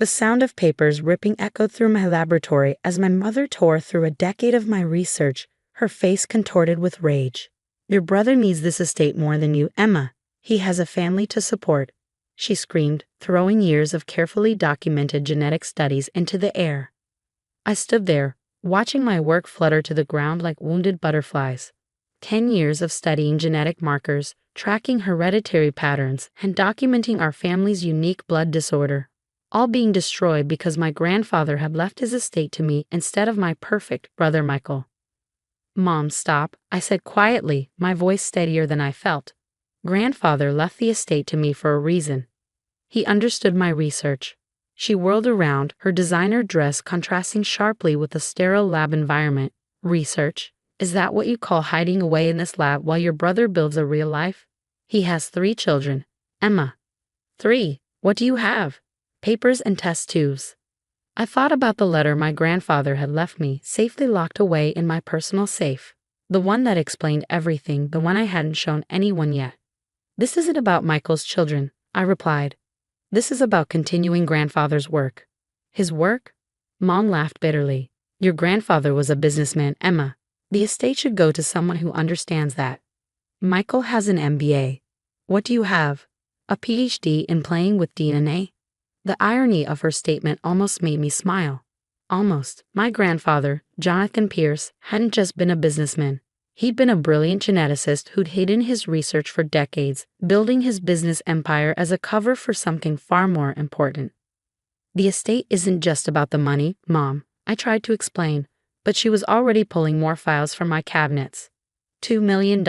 The sound of papers ripping echoed through my laboratory as my mother tore through a decade of my research, her face contorted with rage. "Your brother needs this estate more than you, Emma. He has a family to support," she screamed, throwing years of carefully documented genetic studies into the air. I stood there, watching my work flutter to the ground like wounded butterflies. 10 years of studying genetic markers, tracking hereditary patterns, and documenting our family's unique blood disorder, all being destroyed because my grandfather had left his estate to me instead of my perfect brother Michael. "Mom, stop," I said quietly, my voice steadier than I felt. "Grandfather left the estate to me for a reason. He understood my research." She whirled around, her designer dress contrasting sharply with the sterile lab environment. "Research? Is that what you call hiding away in this lab while your brother builds a real life? He has 3 children. Emma." "3? What do you have?" "Papers and test tubes." I thought about the letter my grandfather had left me, safely locked away in my personal safe. The one that explained everything, the one I hadn't shown anyone yet. "This isn't about Michael's children," I replied. "This is about continuing grandfather's work." "His work?" Mom laughed bitterly. "Your grandfather was a businessman, Emma. The estate should go to someone who understands that. Michael has an MBA. What do you have? A PhD in playing with DNA?" The irony of her statement almost made me smile. Almost. My grandfather, Jonathan Pierce, hadn't just been a businessman. He'd been a brilliant geneticist who'd hidden his research for decades, building his business empire as a cover for something far more important. "The estate isn't just about the money, Mom," I tried to explain, but she was already pulling more files from my cabinets. $2 million.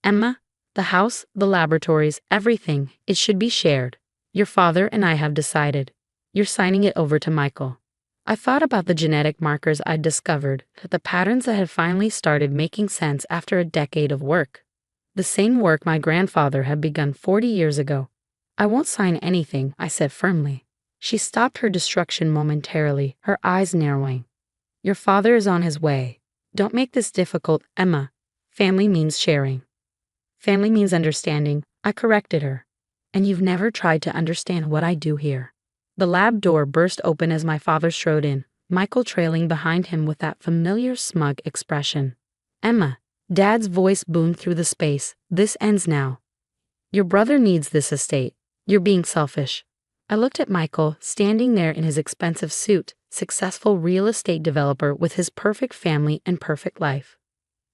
"Emma, the house, the laboratories, everything, it should be shared. Your father and I have decided. You're signing it over to Michael." I thought about the genetic markers I'd discovered, the patterns that had finally started making sense after a decade of work. The same work my grandfather had begun 40 years ago. "I won't sign anything," I said firmly. She stopped her destruction momentarily, her eyes narrowing. "Your father is on his way. Don't make this difficult, Emma. Family means sharing." "Family means understanding," I corrected her. "And you've never tried to understand what I do here." The lab door burst open as my father strode in, Michael trailing behind him with that familiar smug expression. "Emma," Dad's voice boomed through the space, "this ends now. Your brother needs this estate. You're being selfish." I looked at Michael, standing there in his expensive suit, successful real estate developer with his perfect family and perfect life.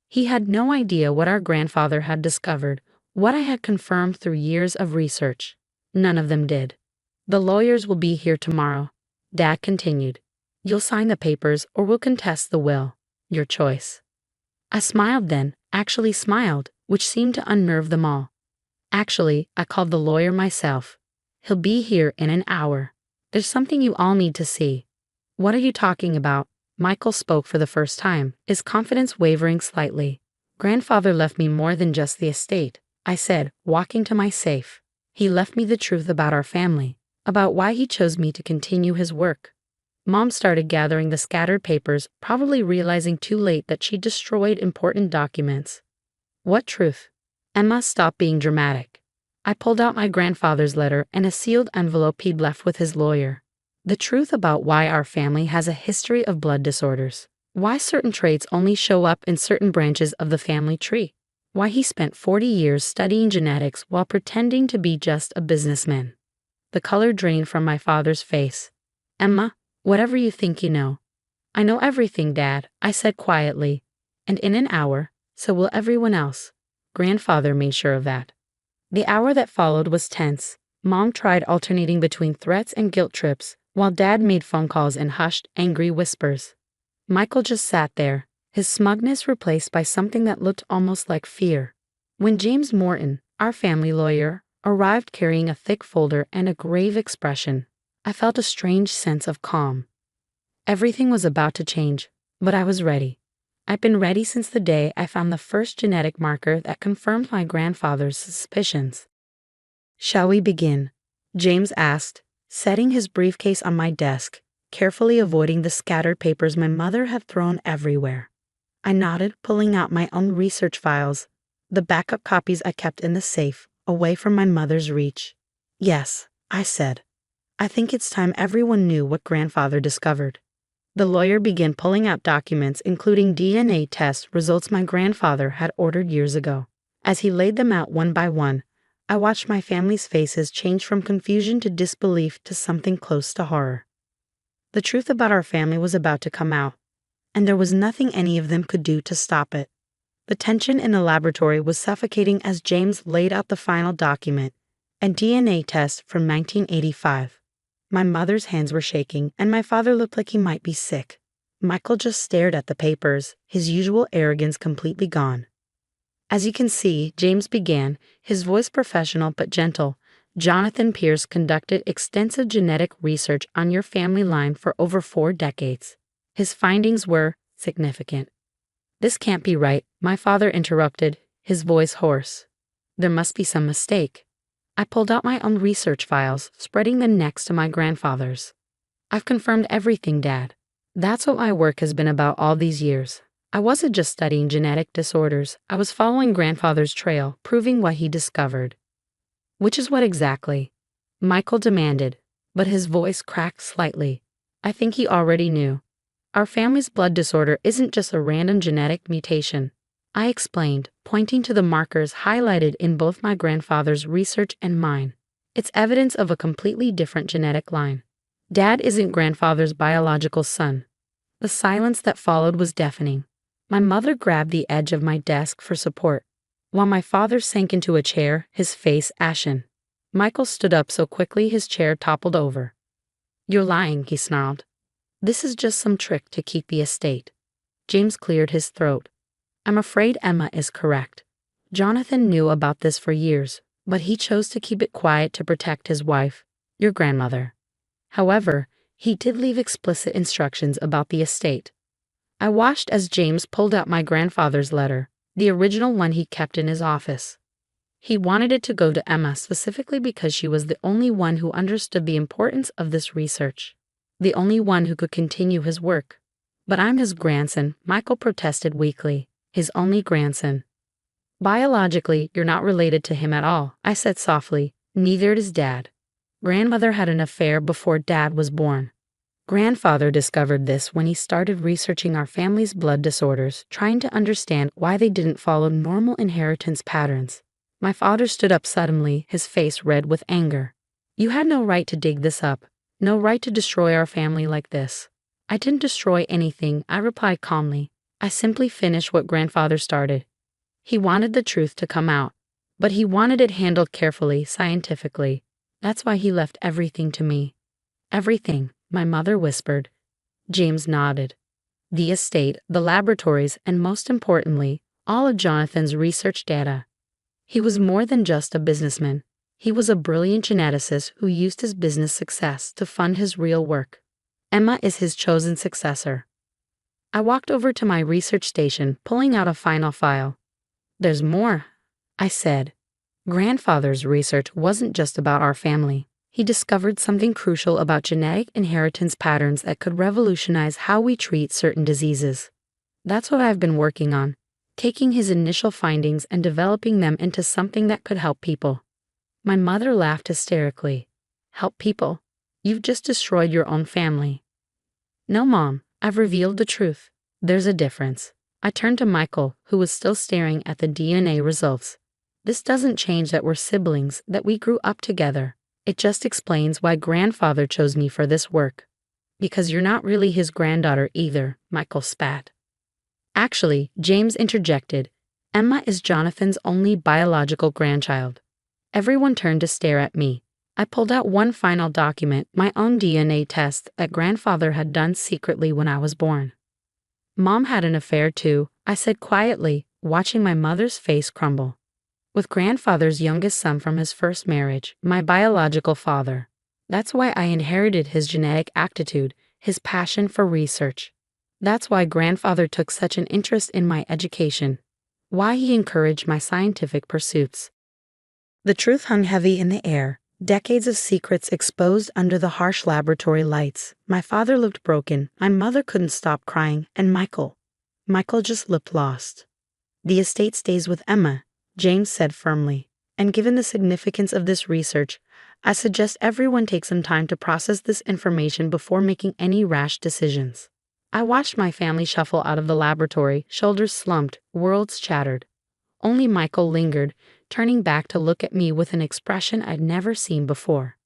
He had no idea what our grandfather had discovered, what I had confirmed through years of research. None of them did. "The lawyers will be here tomorrow," Dad continued. "You'll sign the papers or we'll contest the will. Your choice." I smiled then, actually smiled, which seemed to unnerve them all. "Actually, I called the lawyer myself. He'll be here in an hour. There's something you all need to see." "What are you talking about?" Michael spoke for the first time, his confidence wavering slightly. "Grandfather left me more than just the estate," I said, walking to my safe. "He left me the truth about our family, about why he chose me to continue his work." Mom started gathering the scattered papers, probably realizing too late that she destroyed important documents. "What truth?" Emma stopped being dramatic. I pulled out my grandfather's letter and a sealed envelope he'd left with his lawyer. The truth about why our family has a history of blood disorders. Why certain traits only show up in certain branches of the family tree. Why he spent 40 years studying genetics while pretending to be just a businessman. The color drained from my father's face. "Emma, whatever you think you know." "I know everything, Dad," I said quietly. "And in an hour, so will everyone else." Grandfather made sure of that. The hour that followed was tense. Mom tried alternating between threats and guilt trips, while Dad made phone calls in hushed, angry whispers. Michael just sat there, his smugness replaced by something that looked almost like fear. When James Morton, our family lawyer, arrived carrying a thick folder and a grave expression, I felt a strange sense of calm. Everything was about to change, but I was ready. I'd been ready since the day I found the first genetic marker that confirmed my grandfather's suspicions. "Shall we begin?" James asked, setting his briefcase on my desk, carefully avoiding the scattered papers my mother had thrown everywhere. I nodded, pulling out my own research files, the backup copies I kept in the safe, away from my mother's reach. "Yes," I said. I think it's time everyone knew what grandfather discovered. The lawyer began pulling out documents including DNA test results my grandfather had ordered years ago. As he laid them out one by one, I watched my family's faces change from confusion to disbelief to something close to horror. The truth about our family was about to come out, and there was nothing any of them could do to stop it. The tension in the laboratory was suffocating as James laid out the final document, a DNA test from 1985. My mother's hands were shaking, and my father looked like he might be sick. Michael just stared at the papers, his usual arrogance completely gone. As you can see, James began, his voice professional but gentle. Jonathan Pierce conducted extensive genetic research on your family line for over 4 decades. His findings were significant. This can't be right, my father interrupted, his voice hoarse. There must be some mistake. I pulled out my own research files, spreading them next to my grandfather's. I've confirmed everything, Dad. That's what my work has been about all these years. I wasn't just studying genetic disorders, I was following grandfather's trail, proving what he discovered. Which is what exactly? Michael demanded, but his voice cracked slightly. I think he already knew. Our family's blood disorder isn't just a random genetic mutation. I explained, pointing to the markers highlighted in both my grandfather's research and mine. It's evidence of a completely different genetic line. Dad isn't grandfather's biological son. The silence that followed was deafening. My mother grabbed the edge of my desk for support, while my father sank into a chair, his face ashen. Michael stood up so quickly his chair toppled over. You're lying, he snarled. This is just some trick to keep the estate. James cleared his throat. I'm afraid Emma is correct. Jonathan knew about this for years, but he chose to keep it quiet to protect his wife, your grandmother. However, he did leave explicit instructions about the estate. I watched as James pulled out my grandfather's letter, the original one he kept in his office. He wanted it to go to Emma specifically because she was the only one who understood the importance of this research, the only one who could continue his work. But I'm his grandson, Michael protested weakly, his only grandson. Biologically, you're not related to him at all, I said softly, neither is Dad. Grandmother had an affair before Dad was born. Grandfather discovered this when he started researching our family's blood disorders, trying to understand why they didn't follow normal inheritance patterns. My father stood up suddenly, his face red with anger. You had no right to dig this up, no right to destroy our family like this. I didn't destroy anything, I replied calmly. I simply finished what grandfather started. He wanted the truth to come out, but he wanted it handled carefully, scientifically. That's why he left everything to me. Everything. My mother whispered. James nodded. The estate, the laboratories, and most importantly, all of Jonathan's research data. He was more than just a businessman. He was a brilliant geneticist who used his business success to fund his real work. Emma is his chosen successor. I walked over to my research station, pulling out a final file. There's more, I said. Grandfather's research wasn't just about our family. He discovered something crucial about genetic inheritance patterns that could revolutionize how we treat certain diseases. That's what I've been working on, taking his initial findings and developing them into something that could help people. My mother laughed hysterically. Help people? You've just destroyed your own family. No, Mom, I've revealed the truth. There's a difference. I turned to Michael, who was still staring at the DNA results. This doesn't change that we're siblings, that we grew up together. It just explains why grandfather chose me for this work. Because you're not really his granddaughter either, Michael spat. Actually, James interjected, Emma is Jonathan's only biological grandchild. Everyone turned to stare at me. I pulled out one final document, my own DNA test that grandfather had done secretly when I was born. Mom had an affair too, I said quietly, watching my mother's face crumble. With grandfather's youngest son from his first marriage, my biological father. That's why I inherited his genetic aptitude, his passion for research. That's why grandfather took such an interest in my education, why he encouraged my scientific pursuits. The truth hung heavy in the air, decades of secrets exposed under the harsh laboratory lights. My father looked broken, my mother couldn't stop crying, and Michael just looked lost. The estate stays with Emma, James said firmly, and given the significance of this research, I suggest everyone take some time to process this information before making any rash decisions. I watched my family shuffle out of the laboratory, shoulders slumped, worlds shattered. Only Michael lingered, turning back to look at me with an expression I'd never seen before.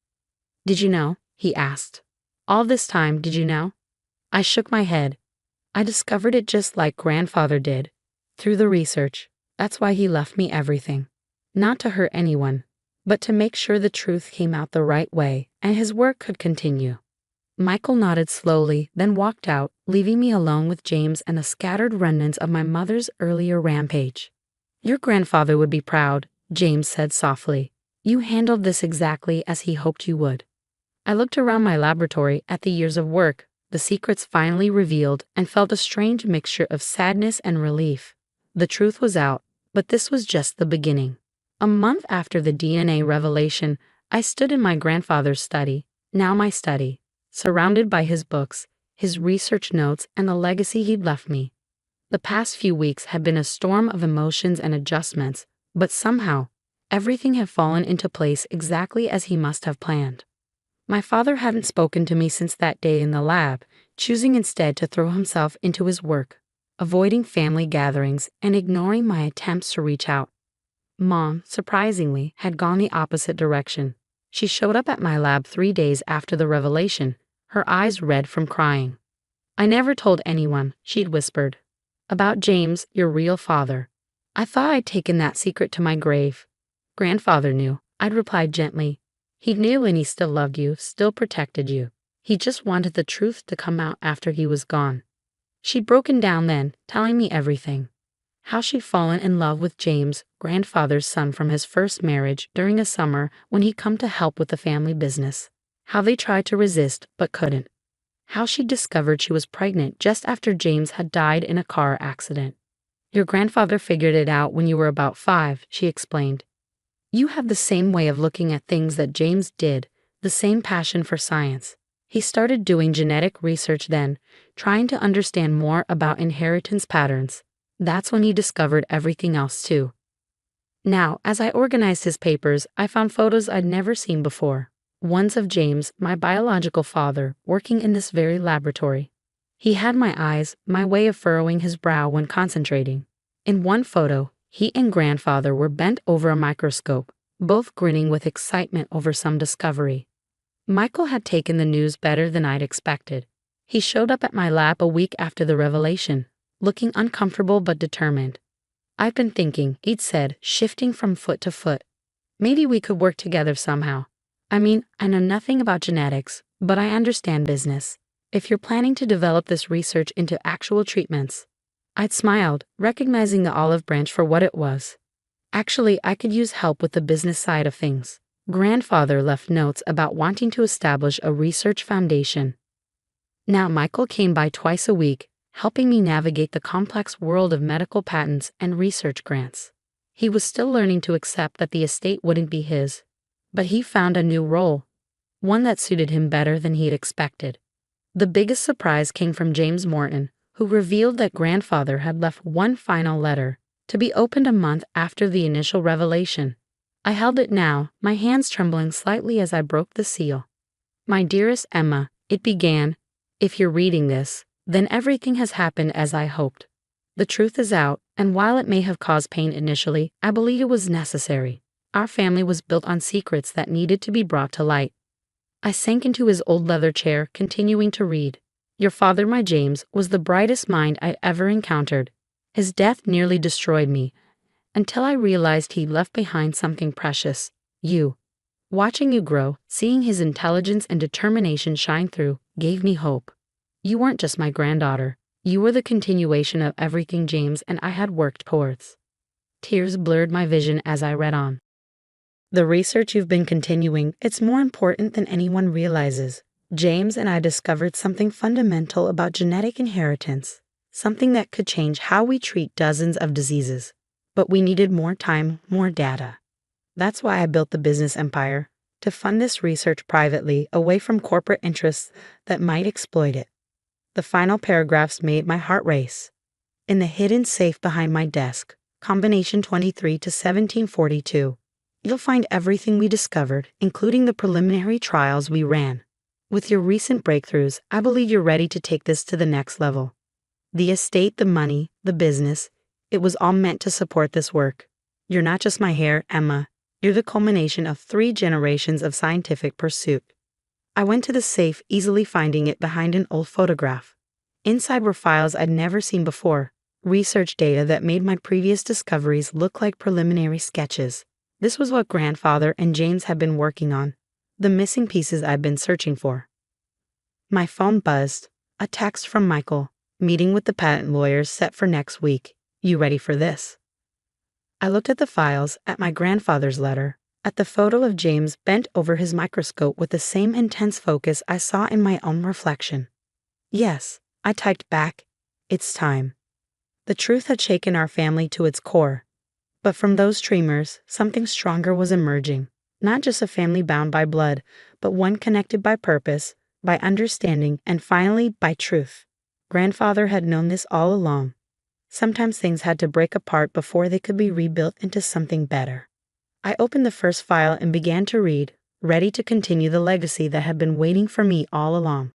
"Did you know?" he asked. "All this time, did you know?" I shook my head. "I discovered it just like grandfather did. Through the research. That's why he left me everything. Not to hurt anyone, but to make sure the truth came out the right way and his work could continue." Michael nodded slowly, then walked out, leaving me alone with James and the scattered remnants of my mother's earlier rampage. "Your grandfather would be proud," James said softly. "You handled this exactly as he hoped you would." I looked around my laboratory at the years of work, the secrets finally revealed, and felt a strange mixture of sadness and relief. The truth was out, but this was just the beginning. A month after the DNA revelation, I stood in my grandfather's study, now my study, surrounded by his books, his research notes, and the legacy he'd left me. The past few weeks had been a storm of emotions and adjustments, but somehow, everything had fallen into place exactly as he must have planned. My father hadn't spoken to me since that day in the lab, choosing instead to throw himself into his work, avoiding family gatherings and ignoring my attempts to reach out. Mom, surprisingly, had gone the opposite direction. She showed up at my lab 3 days after the revelation, her eyes red from crying. "I never told anyone," she'd whispered. "About James, your real father. I thought I'd taken that secret to my grave." "Grandfather knew," I'd replied gently. "He knew and he still loved you, still protected you. He just wanted the truth to come out after he was gone." She'd broken down then, telling me everything. How she'd fallen in love with James, grandfather's son from his first marriage, during a summer when he'd come to help with the family business. How they tried to resist, but couldn't. How she discovered she was pregnant just after James had died in a car accident. "Your grandfather figured it out when you were about 5, she explained. "You have the same way of looking at things that James did, the same passion for science. He started doing genetic research then, trying to understand more about inheritance patterns. That's when he discovered everything else too." Now, as I organized his papers, I found photos I'd never seen before. Ones of James, my biological father, working in this very laboratory. He had my eyes, my way of furrowing his brow when concentrating. In one photo, he and grandfather were bent over a microscope, both grinning with excitement over some discovery. Michael had taken the news better than I'd expected. He showed up at my lab a week after the revelation, looking uncomfortable but determined. "I've been thinking," he'd said, shifting from foot to foot. "Maybe we could work together somehow. I mean, I know nothing about genetics, but I understand business. If you're planning to develop this research into actual treatments." I'd smiled, recognizing the olive branch for what it was. Actually, I could use help with the business side of things. Grandfather left notes about wanting to establish a research foundation. Now Michael came by twice a week, helping me navigate the complex world of medical patents and research grants. He was still learning to accept that the estate wouldn't be his. But he found a new role, one that suited him better than he'd expected. The biggest surprise came from James Morton, who revealed that grandfather had left one final letter, to be opened a month after the initial revelation. I held it now, my hands trembling slightly as I broke the seal. "My dearest Emma," it began, "if you're reading this, then everything has happened as I hoped. The truth is out, and while it may have caused pain initially, I believe it was necessary. Our family was built on secrets that needed to be brought to light." I sank into his old leather chair, continuing to read. "Your father, my James, was the brightest mind I ever encountered. His death nearly destroyed me, until I realized he'd left behind something precious, you. Watching you grow, seeing his intelligence and determination shine through, gave me hope. You weren't just my granddaughter. You were the continuation of everything James and I had worked towards." Tears blurred my vision as I read on. "The research you've been continuing, it's more important than anyone realizes. James and I discovered something fundamental about genetic inheritance, something that could change how we treat dozens of diseases. But we needed more time, more data. That's why I built the business empire, to fund this research privately, away from corporate interests that might exploit it." The final paragraphs made my heart race. "In the hidden safe behind my desk, combination 23 to 1742. You'll find everything we discovered, including the preliminary trials we ran. With your recent breakthroughs, I believe you're ready to take this to the next level. The estate, the money, the business, it was all meant to support this work. You're not just my heir, Emma. You're the culmination of 3 generations of scientific pursuit. I went to the safe, easily finding it behind an old photograph. Inside were files I'd never seen before, research data that made my previous discoveries look like preliminary sketches. This was what Grandfather and James had been working on, the missing pieces I'd been searching for. My phone buzzed. A text from Michael. Meeting with the patent lawyers set for next week. You ready for this? I looked at the files, at my grandfather's letter, at the photo of James bent over his microscope with the same intense focus I saw in my own reflection. Yes, I typed back. It's time. The truth had shaken our family to its core. But from those tremors, something stronger was emerging. Not just a family bound by blood, but one connected by purpose, by understanding, and finally by truth. Grandfather had known this all along. Sometimes things had to break apart before they could be rebuilt into something better. I opened the first file and began to read, ready to continue the legacy that had been waiting for me all along.